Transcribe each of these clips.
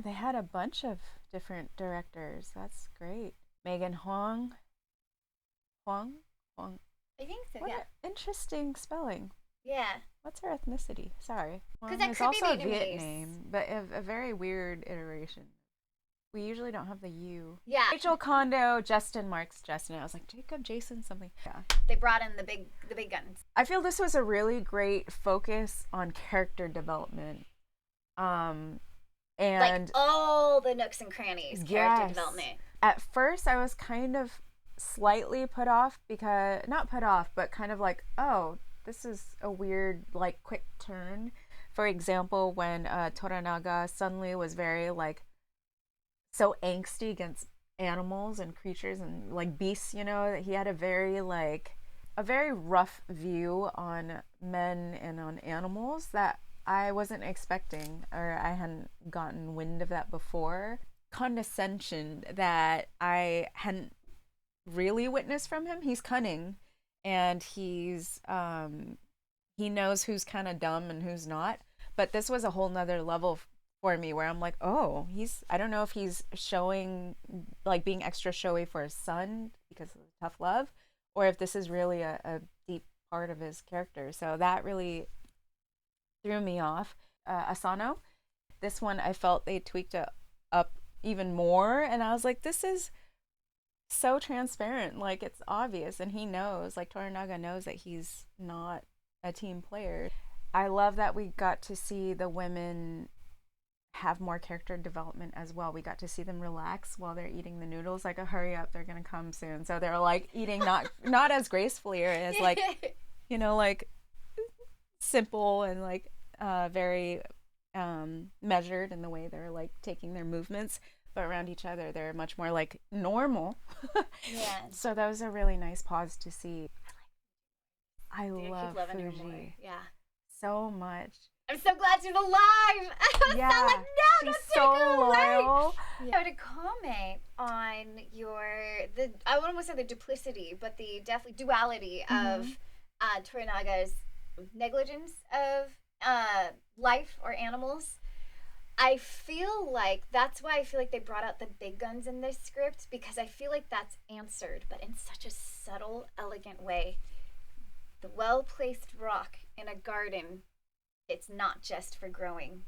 They had a bunch of different directors. That's great. Megan Huang, Huang. I think so, What yeah. an interesting spelling. Yeah. What's her ethnicity? Sorry. Because Huang that is could be also a Viet Vietnamese. name, but a very weird iteration. We usually don't have the U. Yeah. Rachel Kondo, Justin Marks, Justin. I was like Jacob, Jason, something. Yeah. They brought in the big guns. I feel this was a really great focus on character development. Um, Like and all the nooks and crannies, character yes, development. at first I was kind of slightly put off because not put off, but kind of like, oh, this is a weird like quick turn. For example, when Toranaga suddenly was very like so angsty against animals and creatures and like beasts, that he had a very rough view on men and on animals that I wasn't expecting, or I hadn't gotten wind of that before. Condescension that I hadn't really witnessed from him. He's cunning, and he knows who's kind of dumb and who's not. But this was a whole nother level for me where I'm like, oh, I don't know if he's showing, like being extra showy for his son because of tough love, or if this is really a deep part of his character. So that really threw me off. Asano, this one I felt they tweaked it up even more, and I was like, this is so transparent. Like it's obvious, and he knows. Like Toranaga knows that he's not a team player. I love that we got to see the women have more character development as well. We got to see them relax while they're eating the noodles. Like, hurry up, they're gonna come soon. So they're like eating not as gracefully or as like like simple and like very measured in the way they're like taking their movements, but around each other they're much more like normal. Yeah. So that was a really nice pause to see. I Dude, I keep love loving her more. Fuji Yeah. so much. I'm so glad she's alive. I was so Yeah, like, no, she's don't so take her away. loyal. Yeah. To comment on I wouldn't say the duplicity, but the definitely duality Mm-hmm. of Toranaga's negligence of life or animals. I feel like that's why I feel like they brought out the big guns in this script because I feel like that's answered, but in such a subtle, elegant way. The well placed rock in a garden, it's not just for growing.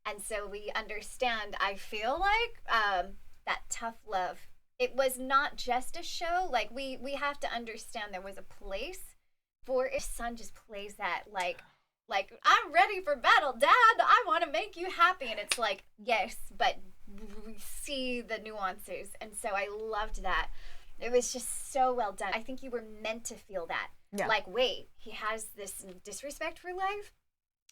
And so we understand, I feel like, that tough love. It was not just a show. Like, we have to understand there was a place for if son just plays that, like I'm ready for battle, Dad. I want to make you happy. And it's like, yes, but we see the nuances. And so I loved that. It was just so well done. I think you were meant to feel that. Yeah. Like, wait, he has this disrespect for life,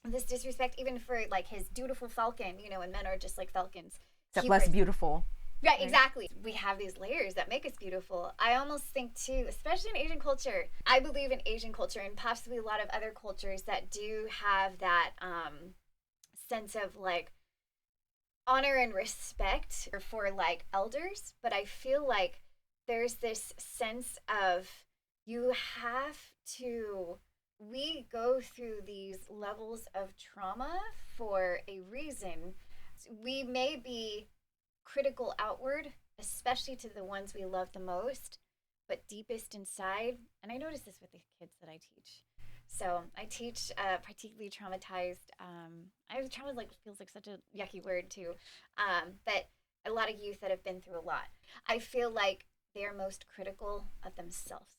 this disrespect even for like his dutiful falcon, and men are just like falcons. Except He less pers- beautiful. Right, exactly. We have these layers that make us beautiful. I almost think too, especially in Asian culture, I believe in Asian culture and possibly a lot of other cultures that do have that sense of like honor and respect for like elders, but I feel like there's this sense of you have to we go through these levels of trauma for a reason. We may be critical outward, especially to the ones we love the most, but deepest inside, and I notice this with the kids that I teach. So I teach particularly traumatized. Trauma like feels like such a yucky word too, but a lot of youth that have been through a lot. I feel like they are most critical of themselves,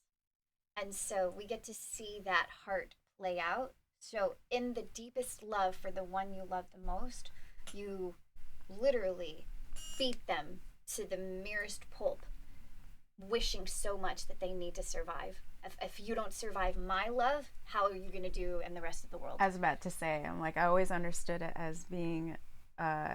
and so we get to see that heart play out. So in the deepest love for the one you love the most, you literally beat them to the merest pulp, wishing so much that they need to survive. If you don't survive my love, how are you going to do in the rest of the world? I was about to say, I'm like, I always understood it as being,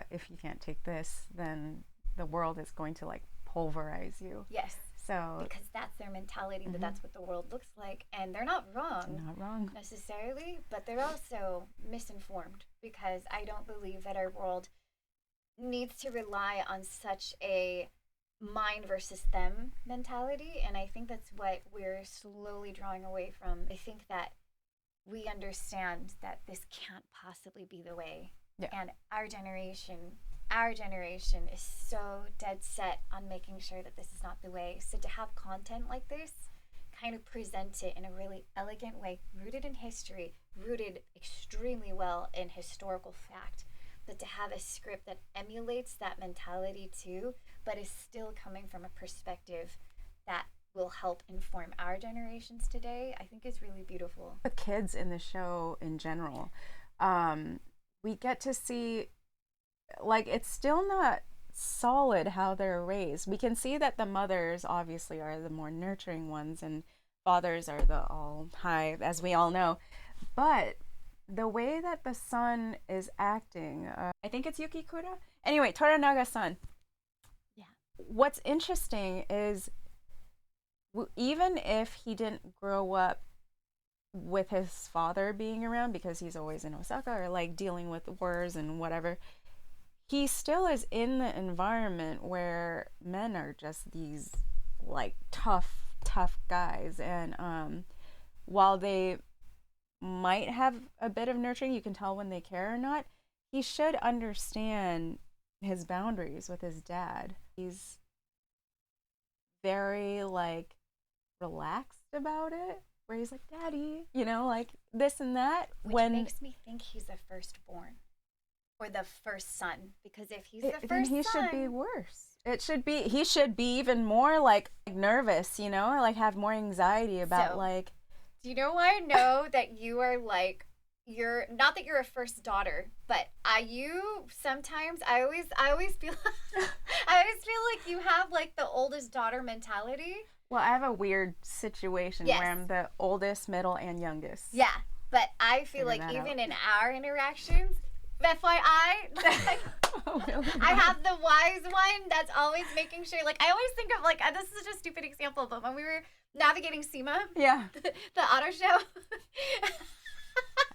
if you can't take this, then the world is going to like pulverize you. Yes. So, Because that's their mentality, that mm-hmm. that's what the world looks like. And they're not wrong Not wrong. necessarily, but they're also misinformed because I don't believe that our world needs to rely on such a mine versus them mentality. And I think that's what we're slowly drawing away from. I think that we understand that this can't possibly be the way. Yeah. And our generation our generation is so dead set on making sure that this is not the way. So to have content like this, kind of present it in a really elegant way, rooted in history, rooted extremely well in historical fact, but to have a script that emulates that mentality too, but is still coming from a perspective that will help inform our generations today, I think is really beautiful. The kids in the show in general, we get to see, like, it's still not solid how they're raised. We can see that the mothers obviously are the more nurturing ones and fathers are the all high, as we all know. But the way that the son is acting, I think it's Yuki Kura. Anyway, Toranaga's son. Yeah. What's interesting is even if he didn't grow up with his father being around because he's always in Osaka or like dealing with wars and whatever, he still is in the environment where men are just these like tough guys. And while they might have a bit of nurturing, you can tell when they care or not, he should understand his boundaries with his dad. He's very like relaxed about it, where he's like, daddy, you know, like this and that. Which makes me think he's the firstborn or the first son, because if he's the first then he son, should be worse. He should be even more like nervous, you know, like have more anxiety about So, like. do you know why I know that you are like, you're not that you're a first daughter, but you sometimes I always feel I always feel like you have like the oldest daughter mentality. Well, I have a weird situation Yes. where I'm the oldest, middle, and youngest. Yeah, but I feel Figure like that even out. in our interactions, FYI, like, Oh, really? I have the wise one that's always making sure, like, I always think of, like, this is such a stupid example, but when we were navigating SEMA, Yeah. the auto show.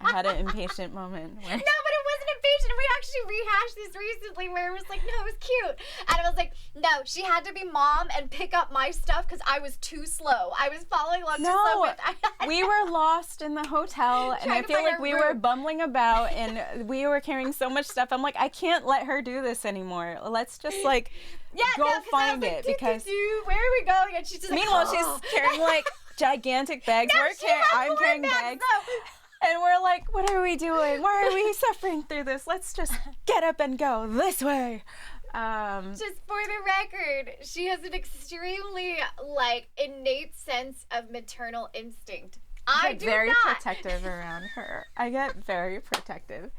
I had an impatient moment where. No, but it wasn't impatient. We actually rehashed this recently where it was like, no, it was cute. And I was like, no, she had to be mom and pick up my stuff because I was too slow. I was following along too slow. No, we were lost in the hotel, and Trying I to feel find like our we room. were bumbling about, and we were carrying so much stuff. I'm like, I can't let her do this anymore. Let's just like Yeah, go no, 'cause find I was it like, because. where are we going? And she's just Meanwhile, like, oh. she's carrying like gigantic bags. No, I'm more carrying bags. No. And we're like, what are we doing? Why are we suffering through this? Let's just get up and go this way. Just for the record, she has an extremely like innate sense of maternal instinct. I get do very not. protective around her. I get very protective.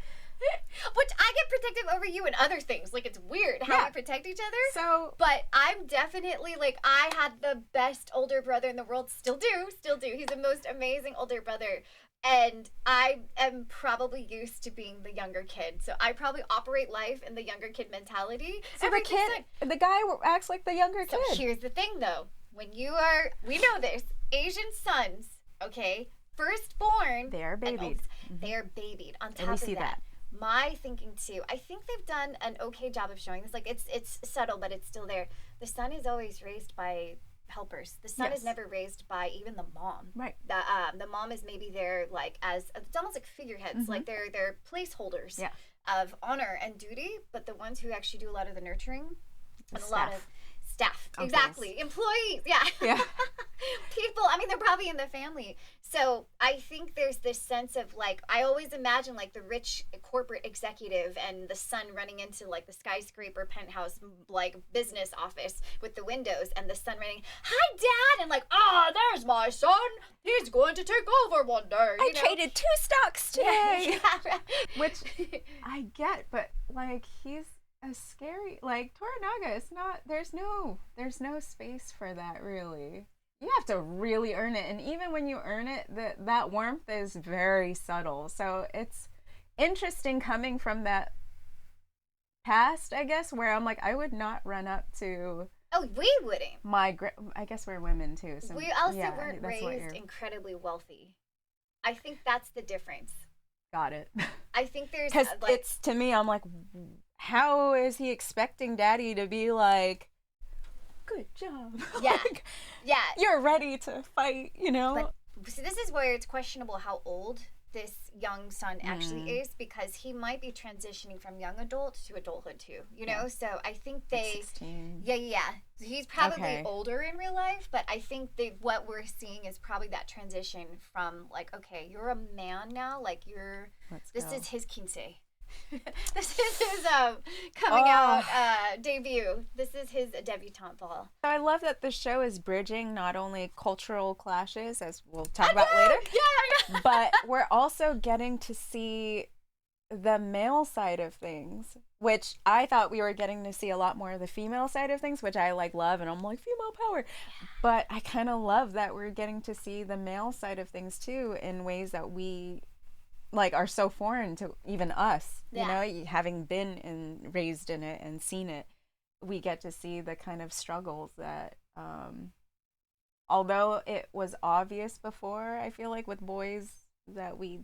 Which I get protective over you and other things. Like, it's weird how Yeah. we protect each other. So But I'm definitely, like, I had the best older brother in the world. Still do. He's the most amazing older brother. And I am probably used to being the younger kid. So I probably operate life in the younger kid mentality. So the kid, the guy acts like the younger So kid. here's the thing, though. When we know this, Asian sons, okay, firstborn. They are babied. They are babied. On And top we of see that. my thinking too, I think they've done an okay job of showing this. Like, it's subtle, but it's still there. The son is always raised by helpers. The son Yes. is never raised by even the mom. Right. The mom is maybe there like as it's almost like figureheads, like they're placeholders Yeah. of honor and duty, but the ones who actually do a lot of the nurturing and a lot Staff. of staff. Uncles. Exactly. Employees. Yeah. Yeah. People, I mean, they're probably in the family. So I think there's this sense of like, I always imagine like the rich corporate executive and the son running into like the skyscraper penthouse like business office with the windows and the son running, hi dad, and like, there's my son. He's going to take over one day. I traded 2 stocks today. Yeah. Which I get, but like he's a scary, like Toranaga is not, there's no space for that really. You have to really earn it, and even when you earn it, that warmth is very subtle. So it's interesting coming from that past, I guess, where I'm like, I would not run up to Oh, we wouldn't. I guess we're women too. So We also yeah, weren't that's what raised you're- incredibly wealthy. I think that's the difference. Got it. I think there's Because like, it's, to me, I'm like, how is he expecting daddy to be like, good job? Yeah. Like, yeah. you're ready to fight, you know? But see, this is where it's questionable how old this young son actually is, because he might be transitioning from young adult to adulthood too, you know? So I think Like they, 16. yeah. He's probably Okay. older in real life, but I think what we're seeing is probably that transition from like, okay, you're a man now, like this go. is his quince. This is his coming Oh. out debut. This is his debutante ball. So I love that the show is bridging not only cultural clashes, as we'll talk about later, Yeah. but we're also getting to see the male side of things, which I thought we were getting to see a lot more of the female side of things, which I like love, and I'm like, female power. But I kind of love that we're getting to see the male side of things too, in ways that we like are so foreign to even us, you know, having been and raised in it and seen it. We get to see the kind of struggles that although it was obvious before, I feel like with boys that we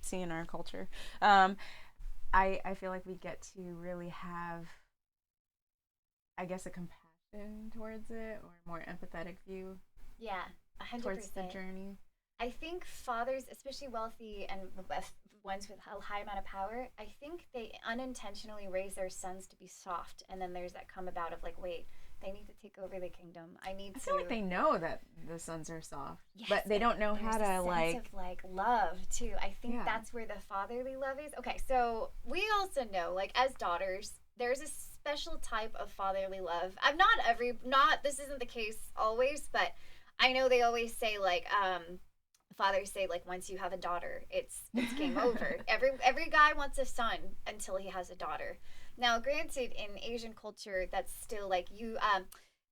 see in our culture, I feel like we get to really have, I guess, a compassion towards it, or a more empathetic view. Yeah, 100%. Towards the journey. I think fathers, especially wealthy and ones with a high amount of power, I think they unintentionally raise their sons to be soft, and then there's that come about of like, wait, they need to take over the kingdom. I feel like they know that the sons are soft, yes, but they don't know how to sense of like love too. I think that's where the fatherly love is. Okay, so we also know, like as daughters, there's a special type of fatherly love. This isn't the case always, but I know they always say like fathers say like once you have a daughter, it's game over. Every guy wants a son until he has a daughter. Now, granted, in Asian culture, that's still like you.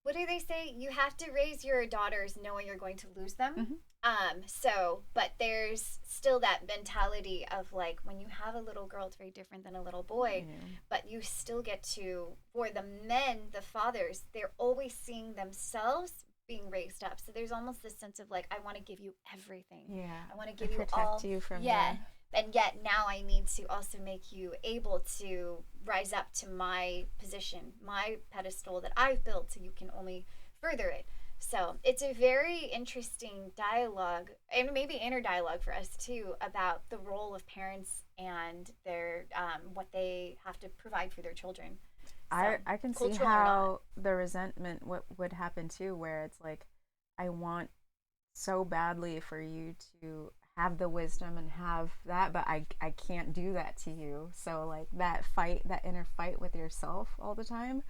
What do they say? You have to raise your daughters knowing you're going to lose them. But there's still that mentality of like when you have a little girl, it's very different than a little boy. But you still get to, for the men, the fathers, they're always seeing themselves being raised up. So there's almost this sense of like, I want to give you everything. Yeah. I want to give you protect all. You from And yet now I need to also make you able to rise up to my position, my pedestal that I've built, so you can only further it. So it's a very interesting dialogue, and maybe inner dialogue for us too, about the role of parents and their what they have to provide for their children. So, I can see how the resentment would happen too, where it's like, I want so badly for you to have the wisdom and have that, but I can't do that to you. So like that inner fight with yourself all the time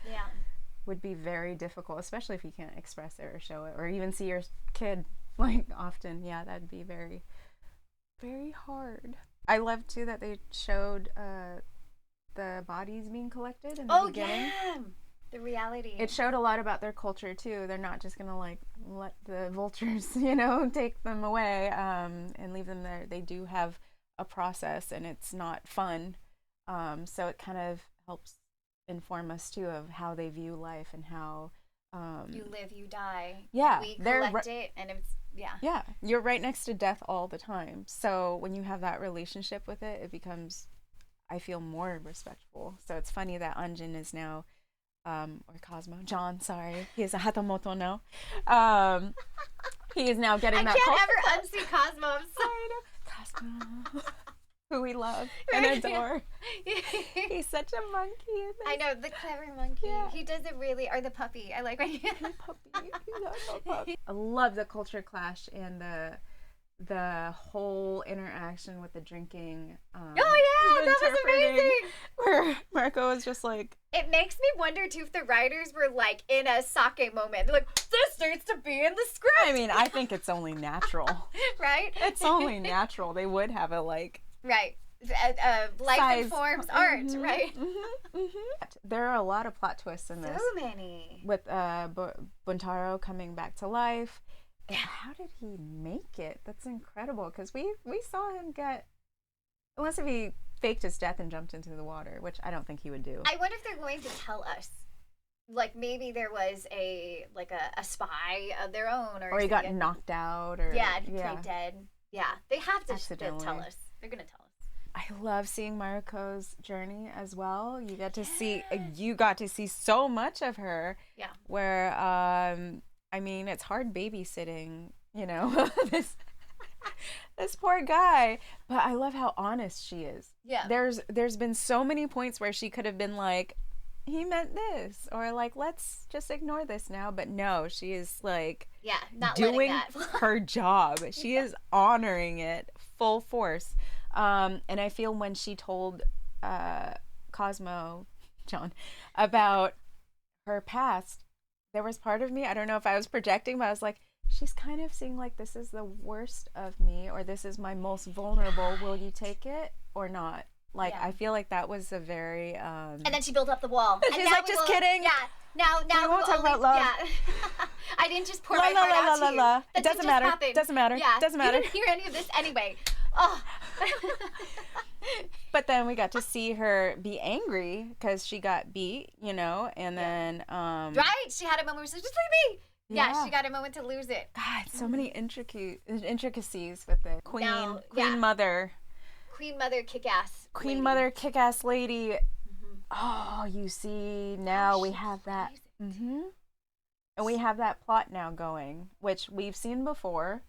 would be very difficult, especially if you can't express it or show it or even see your kid like often. Yeah, that'd be very, very hard. I love too that they showed the bodies being collected in the beginning. Yeah. The reality. It showed a lot about their culture too. They're not just gonna like let the vultures, you know, take them away and leave them there. They do have a process, and it's not fun. So it kind of helps inform us too of how they view life and how you live, you die. Yeah, we collect it, and it's yeah. You're right next to death all the time. So when you have that relationship with it, it becomes, I feel, more respectful. So it's funny that Anjin is now. Or Cosmo, John, sorry. He is a Hatamoto now. He is now getting that. I can't ever unsee Cosmo. I'm sorry. Cosmo, who we love and adore. He's such a monkey. I know, the clever monkey. Yeah. He does it really, or the puppy. I like right The puppy. Puppy. I love the culture clash and the whole interaction with the drinking. That was amazing. Where Marco was just like, it makes me wonder too if the writers were like in a sake moment. They're like, this needs to be in the script. I mean, I think it's only natural. Right? It's only natural. They would have a like. Right. Life informs art, right? There are a lot of plot twists in this. So many. With Buntaro coming back to life. How did he make it? That's incredible, because we saw him get, unless if he faked his death and jumped into the water, which I don't think he would do. I wonder if they're going to tell us, like maybe there was a spy of their own, or he got knocked out, or he played dead. Yeah, they have to tell us. They're gonna tell us. I love seeing Maruko's journey as well. You got to see so much of her. Yeah. Where I mean, it's hard babysitting, you know. This poor guy. But I love how honest she is. Yeah. There's been so many points where she could have been like, he meant this, or like, let's just ignore this now. But no, she is like Yeah, not letting doing that. her job. She is honoring it full force. And I feel when she told Cosmo, John, about her past, there was part of me, I don't know if I was projecting, but I was like, she's kind of seeing like, this is the worst of me, or this is my most vulnerable. Will you take it or not? Like, Yeah. I feel like that was a very And then she built up the wall. And she's now like, we just will, kidding. Yeah. Now We won't will talk only, about love. Yeah. I didn't just pour La my la heart la out la to la you. la. That It doesn't didn't matter. just happen. Doesn't matter. Yeah. Doesn't matter. You didn't hear any of this anyway. Oh. But then we got to see her be angry because she got beat, you know, and then Right? She had a moment where she was just leave me. Yeah, she got a moment to lose it. God, so many intricacies with the queen, Now, queen mother, Queen Mother kick-ass. queen lady. mother, kick-ass lady. Mm-hmm. Oh, you see, now we she have that. plays it. And we have that plot now going, which we've seen before.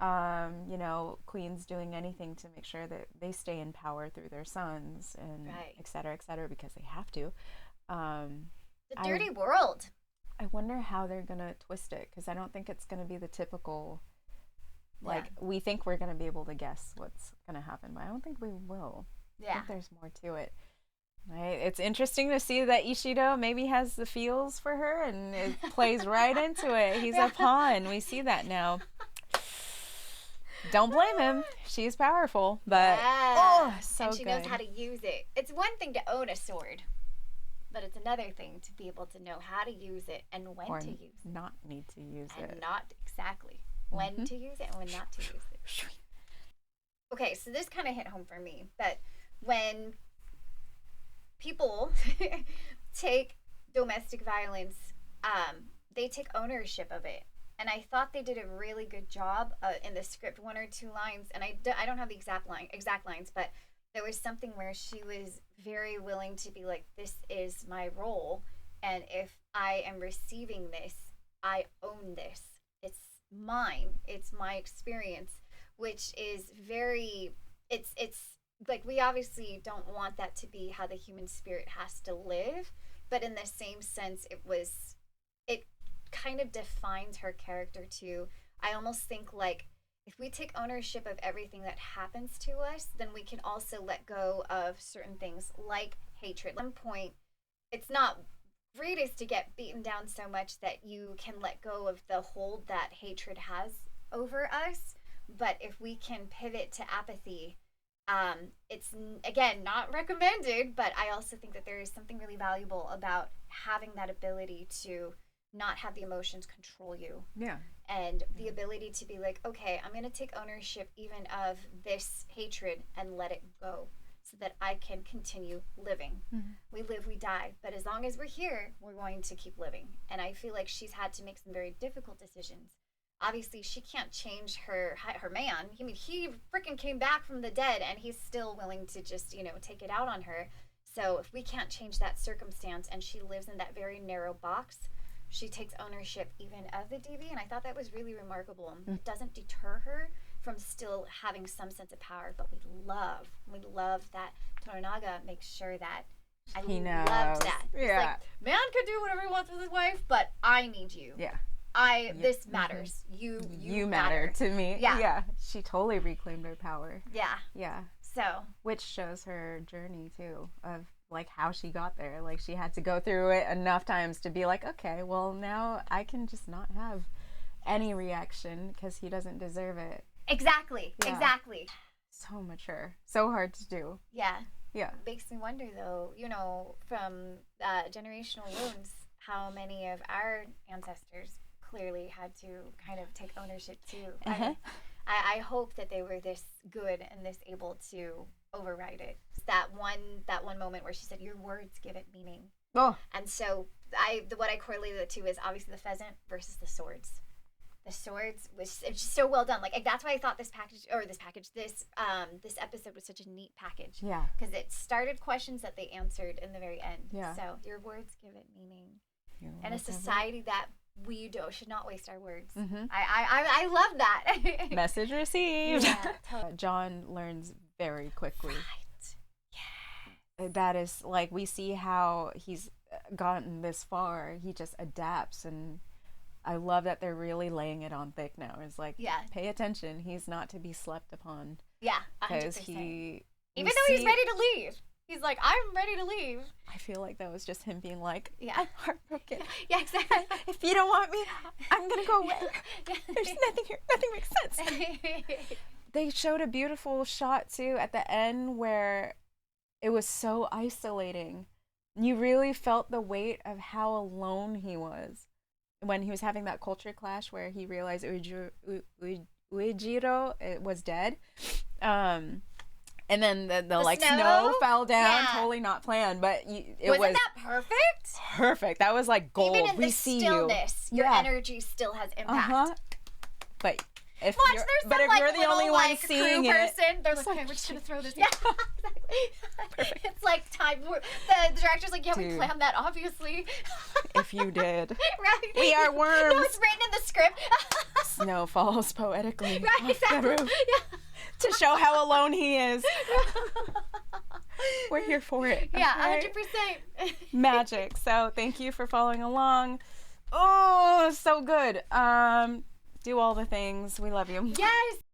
You know, queens doing anything to make sure that they stay in power through their sons and Right. et cetera, because they have to. The dirty world. I wonder how they're gonna twist it, because I don't think it's gonna be the typical. Like, we think we're gonna be able to guess what's gonna happen, but I don't think we will. I Yeah. think there's more to it. Right? It's interesting to see that Ishido maybe has the feels for her, and it plays right into it. He's a pawn. We see that now. Don't blame him. She's powerful, but so and she knows good. how to use it. It's one thing to own a sword, but it's another thing to be able to know how to use it and when or to use it. not need to use And it. not exactly when to use it and when not to use it. Okay, so this kind of hit home for me that when people take domestic violence, they take ownership of it. And I thought they did a really good job in the script, one or two lines. And I don't have the exact lines, but there was something where she was very willing to be like, this is my role. And if I am receiving this, I own this. It's mine. It's my experience, which is very, it's like, we obviously don't want that to be how the human spirit has to live. But in the same sense, it kind of defines her character too. I almost think like, if we take ownership of everything that happens to us, then we can also let go of certain things like hatred. At one point, it's not greatest to get beaten down so much that you can let go of the hold that hatred has over us. But if we can pivot to apathy, it's again not recommended, but I also think that there is something really valuable about having that ability to not have the emotions control you. Yeah. And the ability to be like, okay, I'm going to take ownership even of this hatred and let it go so that I can continue living. Mm-hmm. We live, we die. But as long as we're here, we're going to keep living. And I feel like she's had to make some very difficult decisions. Obviously, she can't change her man. I mean, he freaking came back from the dead and he's still willing to just, take it out on her. So if we can't change that circumstance and she lives in that very narrow box, she takes ownership even of the DV, and I thought that was really remarkable. It doesn't deter her from still having some sense of power, but we love that Toranaga makes sure that He knows. loved that. It's Yeah. like, man could do whatever he wants with his wife, but I need you. Yeah. This matters. You matter to me. Yeah. Yeah. She totally reclaimed her power. Yeah. Yeah. So. Which shows her journey too, of like how she got there. Like, she had to go through it enough times to be like, okay, well, now I can just not have any reaction because he doesn't deserve it. Exactly. Yeah. Exactly. So mature. So hard to do. Yeah. Yeah. Makes me wonder, though, from generational wounds, how many of our ancestors clearly had to kind of take ownership too. I hope that they were this good and this able to override it. That one moment where she said, "Your words give it meaning." Oh. And so what I correlated it to is obviously the pheasant versus the swords. The swords was just so well done. Like, that's why I thought this episode was such a neat package. Yeah. Because it started questions that they answered in the very end. Yeah. So your words give it meaning. Your In a words give it- society that should not waste our words. Mhm. I love that. Message received. Yeah, totally. John learns very quickly. Right. Yeah. That is like, we see how he's gotten this far. He just adapts, and I love that they're really laying it on thick now. It's like, Yeah. pay attention. He's not to be slept upon, Yeah, because 100%. he. Even we though he's see- ready to leave. He's like, I'm ready to leave. I feel like that was just him being like, Yeah. I'm heartbroken. Yeah, exactly. If you don't want me, I'm gonna go away. There's nothing here. Nothing makes sense. They showed a beautiful shot too at the end where it was so isolating. You really felt the weight of how alone he was when he was having that culture clash where he realized Uejiro was dead. And then the like snow fell down, totally not planned, but it Wasn't that perfect? Perfect. That was like gold. Even in We the see stillness, you. your Yeah. energy still has impact. But if Watch, you're, there's but some if like you're the little, only one like, seeing crew it, person, they're like, okay, we're just gonna throw this. Yeah, exactly. It's like time. The director's like, yeah, we Dude. planned that, obviously. if you did, Right? we are worms. No, it's written in the script. Snow falls poetically Right, off exactly. the roof Yeah. to show how alone he is. We're here for it. Yeah, okay? 100%. Magic. So thank you for following along. Oh, so good. Do all the things. We love you. Yes.